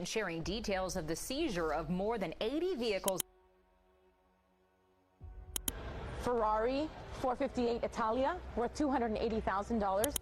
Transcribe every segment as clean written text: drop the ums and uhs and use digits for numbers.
Sharing details of the seizure of more than 80 vehicles. Ferrari 458 Italia worth $280,000.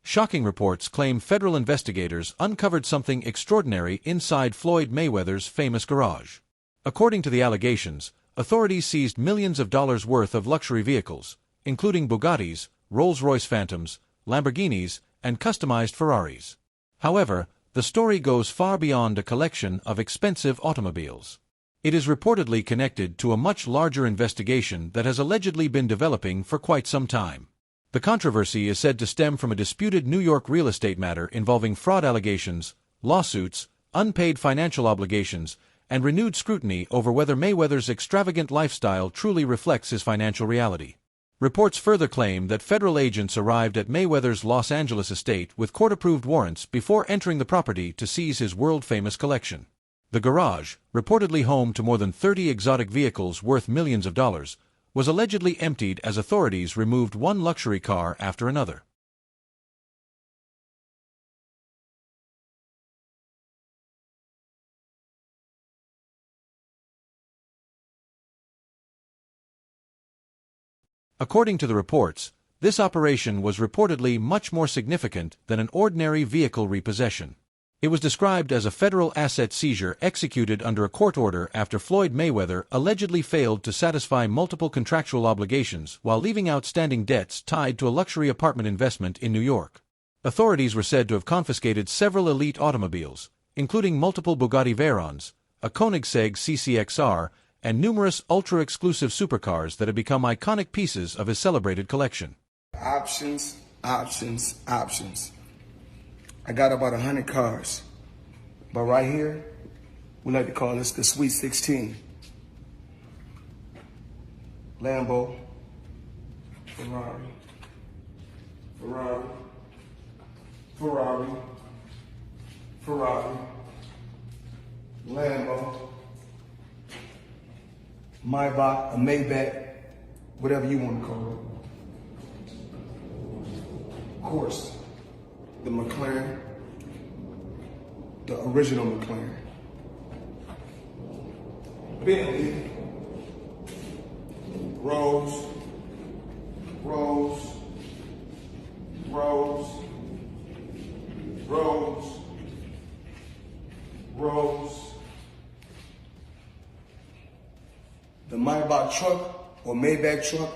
Shocking reports claim federal investigators uncovered something extraordinary inside Floyd Mayweather's famous garage. According to the allegations, authorities seized millions of dollars worth of luxury vehicles, including Bugattis, Rolls-Royce Phantoms, Lamborghinis, and customized Ferraris. However, the story goes far beyond a collection of expensive automobiles. It is reportedly connected to a much larger investigation that has allegedly been developing for quite some time. The controversy is said to stem from a disputed New York real estate matter involving fraud allegations, lawsuits, unpaid financial obligations, and renewed scrutiny over whether Mayweather's extravagant lifestyle truly reflects his financial reality. Reports further claim that federal agents arrived at Mayweather's Los Angeles estate with court-approved warrants before entering the property to seize his world-famous collection. The garage, reportedly home to more than 30 exotic vehicles worth millions of dollars, was allegedly emptied as authorities removed one luxury car after another. According to the reports, this operation was reportedly much more significant than an ordinary vehicle repossession. It was described as a federal asset seizure executed under a court order after Floyd Mayweather allegedly failed to satisfy multiple contractual obligations while leaving outstanding debts tied to a luxury apartment investment in New York. Authorities were said to have confiscated several elite automobiles, including multiple Bugatti Veyrons, a Koenigsegg CCXR, and numerous ultra-exclusive supercars that have become iconic pieces of his celebrated collection. Options, options, options. I got about 100 cars, but right here, we like to call this the Sweet 16. Lambo, Ferrari, Ferrari, Ferrari, Ferrari, Lambo, Maybach, a Maybach, whatever you want to call it. Of course, the McLaren, the original McLaren. Bentley, Rolls, Rolls, Rolls, Rolls, Rolls. The Maybach truck or Maybach truck,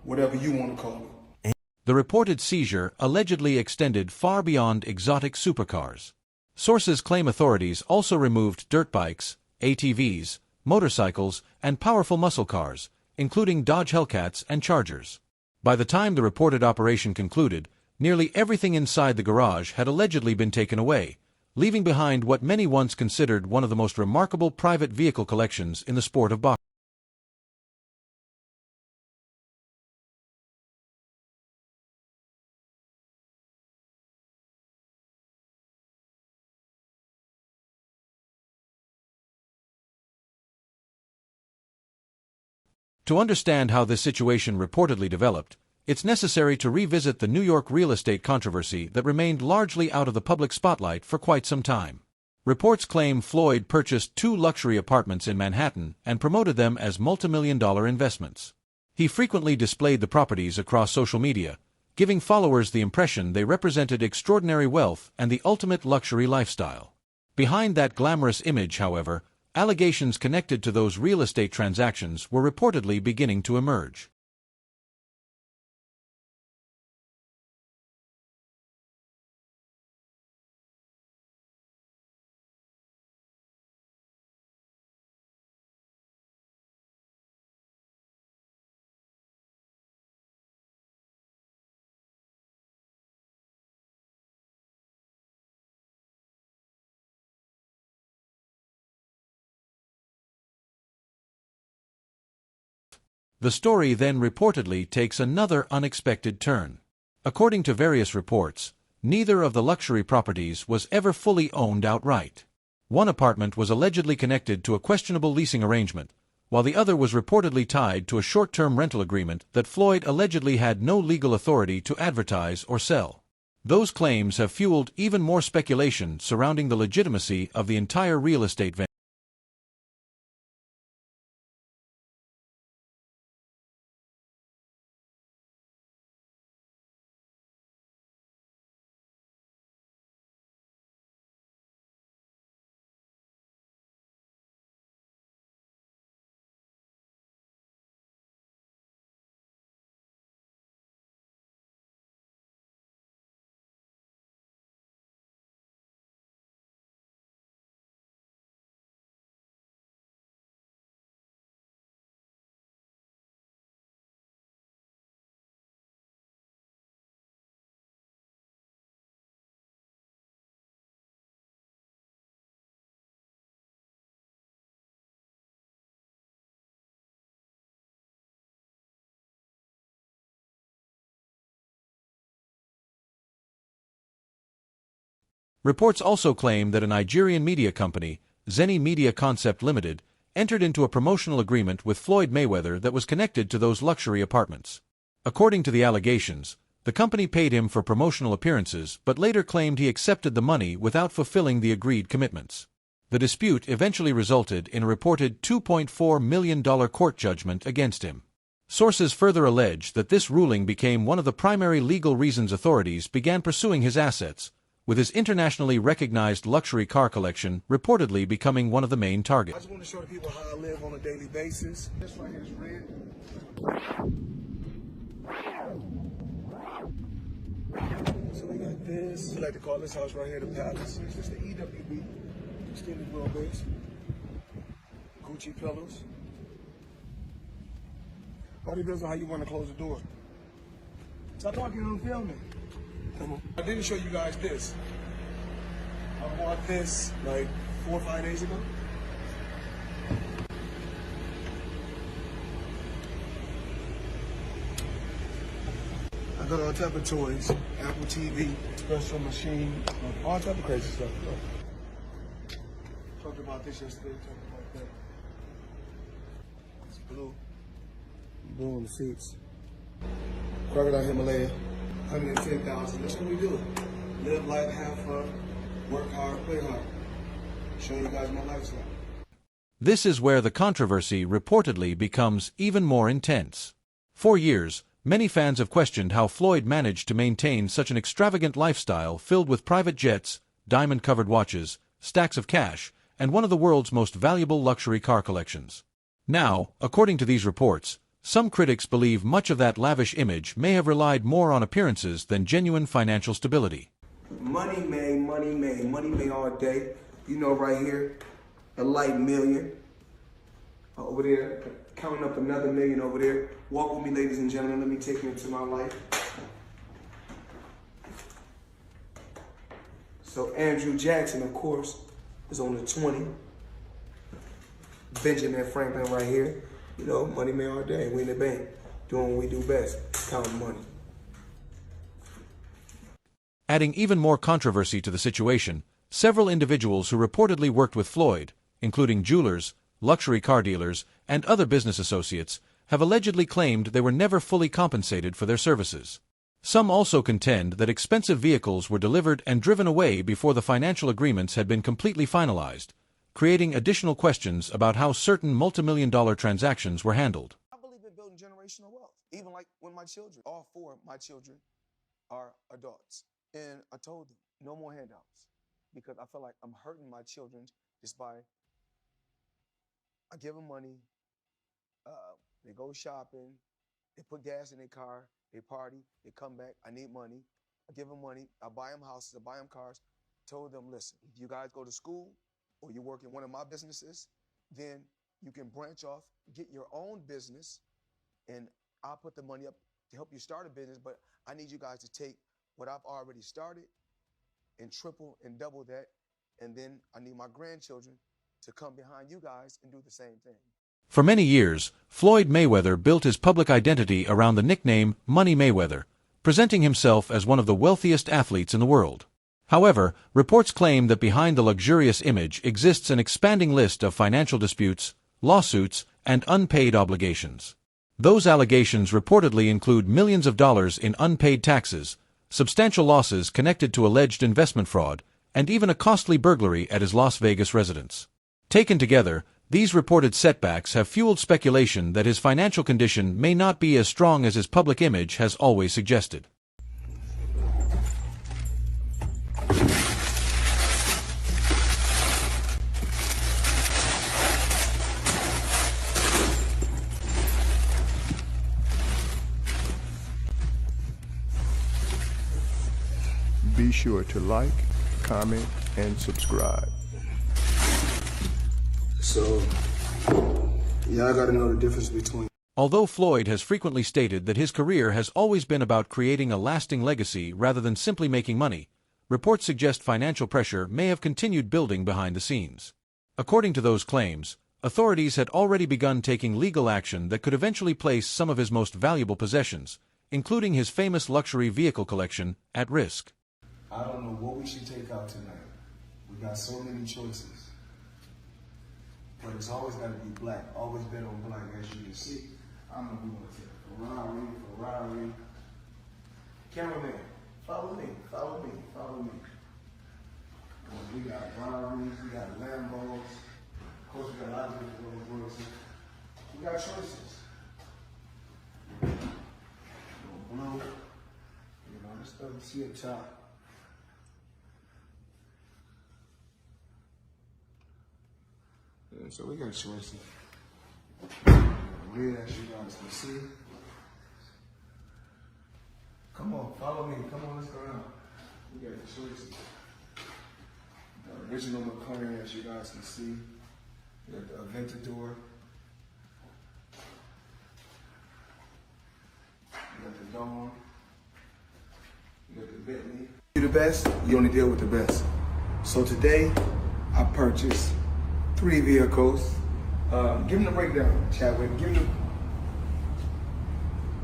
whatever you want to call it. The reported seizure allegedly extended far beyond exotic supercars. Sources claim authorities also removed dirt bikes, ATVs, motorcycles, and powerful muscle cars, including Dodge Hellcats and Chargers. By the time the reported operation concluded, nearly everything inside the garage had allegedly been taken away, leaving behind what many once considered one of the most remarkable private vehicle collections in the sport of boxing. To understand how this situation reportedly developed, it's necessary to revisit the New York real estate controversy that remained largely out of the public spotlight for quite some time. Reports claim Floyd purchased 2 luxury apartments in Manhattan and promoted them as multimillion-dollar investments. He frequently displayed the properties across social media, giving followers the impression they represented extraordinary wealth and the ultimate luxury lifestyle. Behind that glamorous image, however, allegations connected to those real estate transactions were reportedly beginning to emerge. The story then reportedly takes another unexpected turn. According to various reports, neither of the luxury properties was ever fully owned outright. One apartment was allegedly connected to a questionable leasing arrangement, while the other was reportedly tied to a short-term rental agreement that Floyd allegedly had no legal authority to advertise or sell. Those claims have fueled even more speculation surrounding the legitimacy of the entire real estate venture. Reports also claim that a Nigerian media company, Zenny Media Concept Limited, entered into a promotional agreement with Floyd Mayweather that was connected to those luxury apartments. According to the allegations, the company paid him for promotional appearances but later claimed he accepted the money without fulfilling the agreed commitments. The dispute eventually resulted in a reported $2.4 million court judgment against him. Sources further allege that this ruling became one of the primary legal reasons authorities began pursuing his assets, with his internationally recognized luxury car collection reportedly becoming one of the main targets. I just want to show the people how I live on a daily basis. This right here is red. So we got this. We like to call this house right here the Palace. It's just the EWB, extended wheelbase, Gucci pillows. All depends on how you want to close the door. Stop talking and filming. I didn't show you guys this. I bought this like 4 or 5 days ago. I got all type of toys, Apple TV, espresso machine, all type of crazy stuff. Talked about this yesterday, talked about that. It's blue. Blue on the seats. Crocodile Himalaya. 110,000. That's what we do. Live life, have fun, work hard, play hard. Showing you guys my lifestyle. This is where the controversy reportedly becomes even more intense. For years, many fans have questioned how Floyd managed to maintain such an extravagant lifestyle filled with private jets, diamond-covered watches, stacks of cash, and one of the world's most valuable luxury car collections. Now, according to these reports, some critics believe much of that lavish image may have relied more on appearances than genuine financial stability. Money made all day. You know, right here, a light million. Over there, counting up another million over there. Walk with me, ladies and gentlemen. Let me take you into my life. So Andrew Jackson, of course, is on the 20. Benjamin Franklin right here. You know, money made all day. We in the bank, doing what we do best, counting money. Adding even more controversy to the situation, several individuals who reportedly worked with Floyd, including jewelers, luxury car dealers, and other business associates, have allegedly claimed they were never fully compensated for their services. Some also contend that expensive vehicles were delivered and driven away before the financial agreements had been completely finalized, creating additional questions about how certain multimillion-dollar transactions were handled. I believe in building generational wealth. Even like when my children, all 4 of my children are adults. And I told them, no more handouts. Because I feel like I'm hurting my children just by, I give them money, they go shopping, they put gas in their car, they party, they come back, I need money. I give them money, I buy them houses, I buy them cars. Told them, listen, if you guys go to school, or you work in one of my businesses, then you can branch off, get your own business, and I'll put the money up to help you start a business, but I need you guys to take what I've already started and triple and double that, and then I need my grandchildren to come behind you guys and do the same thing. For many years, Floyd Mayweather built his public identity around the nickname Money Mayweather, presenting himself as one of the wealthiest athletes in the world. However, reports claim that behind the luxurious image exists an expanding list of financial disputes, lawsuits, and unpaid obligations. Those allegations reportedly include millions of dollars in unpaid taxes, substantial losses connected to alleged investment fraud, and even a costly burglary at his Las Vegas residence. Taken together, these reported setbacks have fueled speculation that his financial condition may not be as strong as his public image has always suggested. Be sure to like, comment, and subscribe. So, y'all gotta know the difference between. Although Floyd has frequently stated that his career has always been about creating a lasting legacy rather than simply making money, reports suggest financial pressure may have continued building behind the scenes. According to those claims, authorities had already begun taking legal action that could eventually place some of his most valuable possessions, including his famous luxury vehicle collection, at risk. I don't know what we should take out tonight. We got so many choices. But it's always got to be black. Always bet on black, as you can see. I don't know if we want to take a Ferrari. Cameraman, follow me. We got Ferraris, we got Lambos. Of course, we got a lot of different Rolls Royces. We got choices. Blue. This stuff you see at top. So we got choices. Red, as you guys can see. Come on, follow me. Come on, let's go out. We got the choices. The original McLaren, as you guys can see. We got the Aventador. We got the Dawn. We got the Bentley. You the best, you only deal with the best. So today, I purchased 3 vehicles. Give them the breakdown, Chadwick. Give them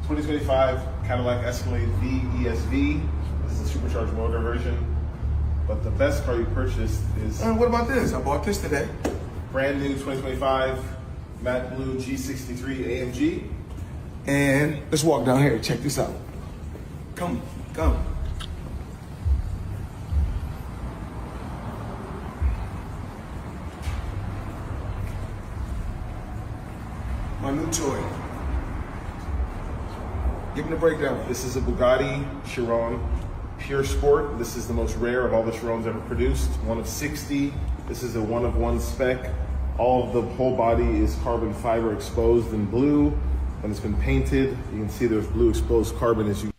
2025 Cadillac Escalade V ESV. This is a supercharged motor version. But the best car you purchased is... what about this? I bought this today. Brand new 2025 matte blue G63 AMG. And let's walk down here. Check this out. Come. My new toy. Give me the breakdown. This is a Bugatti Chiron Pure Sport. This is the most rare of all the Chirons ever produced. One of 60. This is a one-of-one spec. All of the whole body is carbon fiber exposed in blue. When it's been painted, you can see there's blue exposed carbon as you...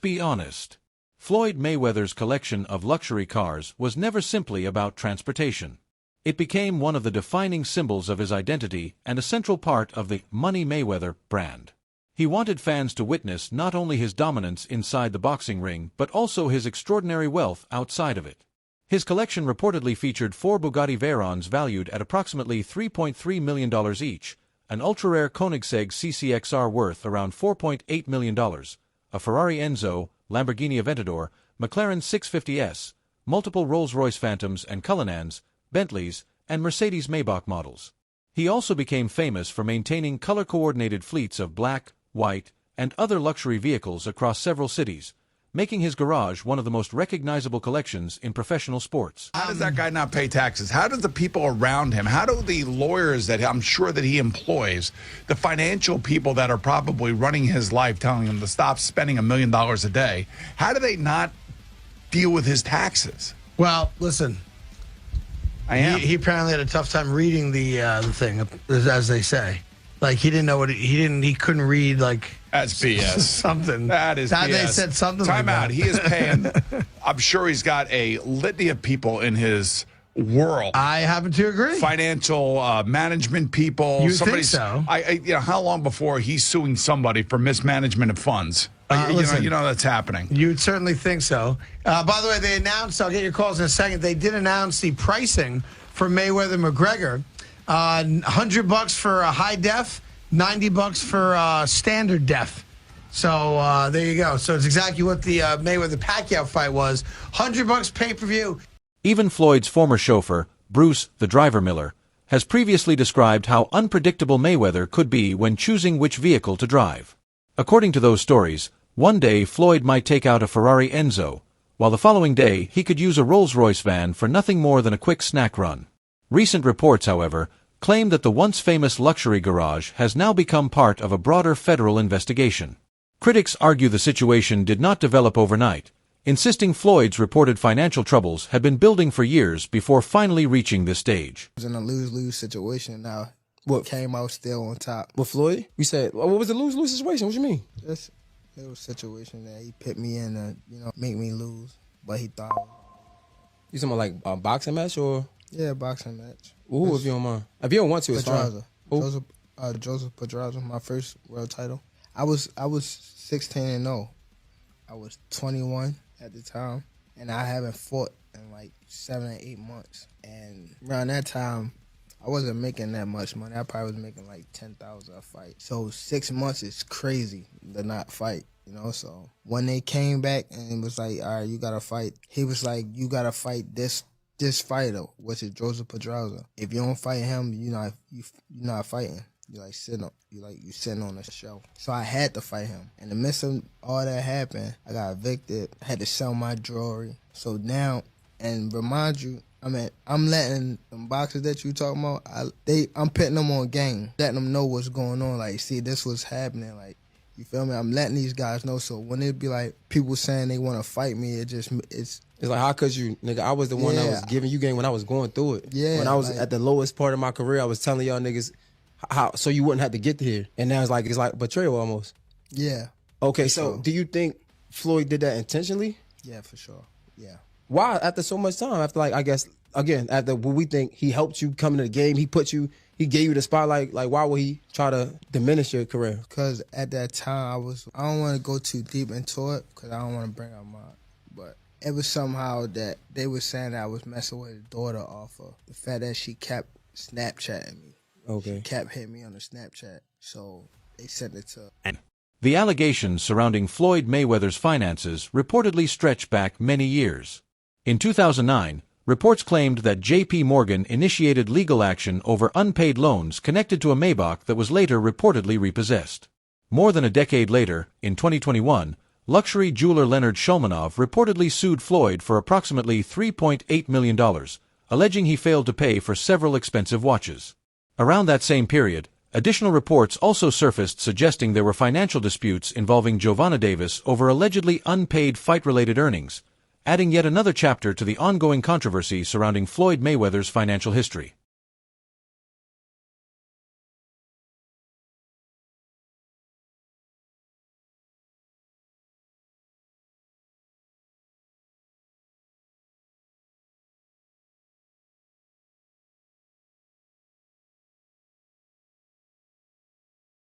Be honest. Floyd Mayweather's collection of luxury cars was never simply about transportation. It became one of the defining symbols of his identity and a central part of the Money Mayweather brand. He wanted fans to witness not only his dominance inside the boxing ring but also his extraordinary wealth outside of it. His collection reportedly featured 4 Bugatti Veyrons valued at approximately $3.3 million each, an ultra-rare Koenigsegg CCXR worth around $4.8 million, a Ferrari Enzo, Lamborghini Aventador, McLaren 650S, multiple Rolls-Royce Phantoms and Cullinans, Bentleys, and Mercedes Maybach models. He also became famous for maintaining color-coordinated fleets of black, white, and other luxury vehicles across several cities, making his garage one of the most recognizable collections in professional sports. How does that guy not pay taxes? How do the people around him, how do the lawyers that I'm sure that he employs, the financial people that are probably running his life telling him to stop spending $1 million a day, how do they not deal with his taxes? Well, listen. He apparently had a tough time reading the thing, as they say. Like he didn't know what he couldn't read like that's BS. Something. That is BS. They said something Time like out. that. He is paying. I'm sure he's got a litany of people in his world. I happen to agree. Financial management people. You think so? How long before he's suing somebody for mismanagement of funds? Listen, you know that's happening. You'd certainly think so. By the way, they announced, I'll get your calls in a second, they did announce the pricing for Mayweather-McGregor. $100 for high def, $90 for standard def. So there you go. So it's exactly what the Mayweather-Pacquiao fight was. $100 pay-per-view. Even Floyd's former chauffeur, Bruce the Driver Miller, has previously described how unpredictable Mayweather could be when choosing which vehicle to drive. According to those stories, one day Floyd might take out a Ferrari Enzo, while the following day he could use a Rolls-Royce van for nothing more than a quick snack run. Recent reports, however, claim that the once famous luxury garage has now become part of a broader federal investigation. Critics argue the situation did not develop overnight, insisting Floyd's reported financial troubles had been building for years before finally reaching this stage. It was in a lose-lose situation now. What came out still on top. With Floyd? We said, what was the lose-lose situation? What you mean? Just a little situation that he put me in to, make me lose. But he thought. You talking about like a boxing match or? Yeah, boxing match. Ooh, if you don't mind. If you don't want to, it's fine. Joseph Pedraza, my first world title. I was 16-0. I was 21 at the time, and I haven't fought in like 7 or 8 months. And around that time, I wasn't making that much money. I probably was making like $10,000 a fight. So 6 months is crazy to not fight, So when they came back and it was like, all right, you gotta fight. He was like, you gotta fight this fighter, which is Joseph Pedraza. If you don't fight him, you're not fighting. You sitting on a shelf. So I had to fight him. In the midst of all that happened, I got evicted. I had to sell my jewelry. So now, and remind you, I'm letting them boxers that you talking about, I'm putting them on game, letting them know what's going on. Like, see, this was happening. Like, you feel me? I'm letting these guys know. So when it be like people saying they want to fight me, it's like, how could you, nigga? I was the one that was giving you game when I was going through it. Yeah. When I was at the lowest part of my career, I was telling y'all niggas how so you wouldn't have to get here. And now it's like betrayal almost. Yeah. Okay, so do you think Floyd did that intentionally? Yeah, for sure. Yeah. Why? After so much time, after I guess, again, after what we think, he helped you come into the game, he gave you the spotlight, like why would he try to diminish your career? Because at that time, I don't want to go too deep into it because I don't want to bring up but it was somehow that they were saying that I was messing with his daughter off of the fact that she kept Snapchatting me. Okay. She kept hitting me on the Snapchat, so they sent it to. The allegations surrounding Floyd Mayweather's finances reportedly stretch back many years. In 2009, reports claimed that J.P. Morgan initiated legal action over unpaid loans connected to a Maybach that was later reportedly repossessed. More than a decade later, in 2021, luxury jeweler Leonard Shulmanov reportedly sued Floyd for approximately $3.8 million, alleging he failed to pay for several expensive watches. Around that same period, additional reports also surfaced suggesting there were financial disputes involving Giovanna Davis over allegedly unpaid fight-related earnings, adding yet another chapter to the ongoing controversy surrounding Floyd Mayweather's financial history.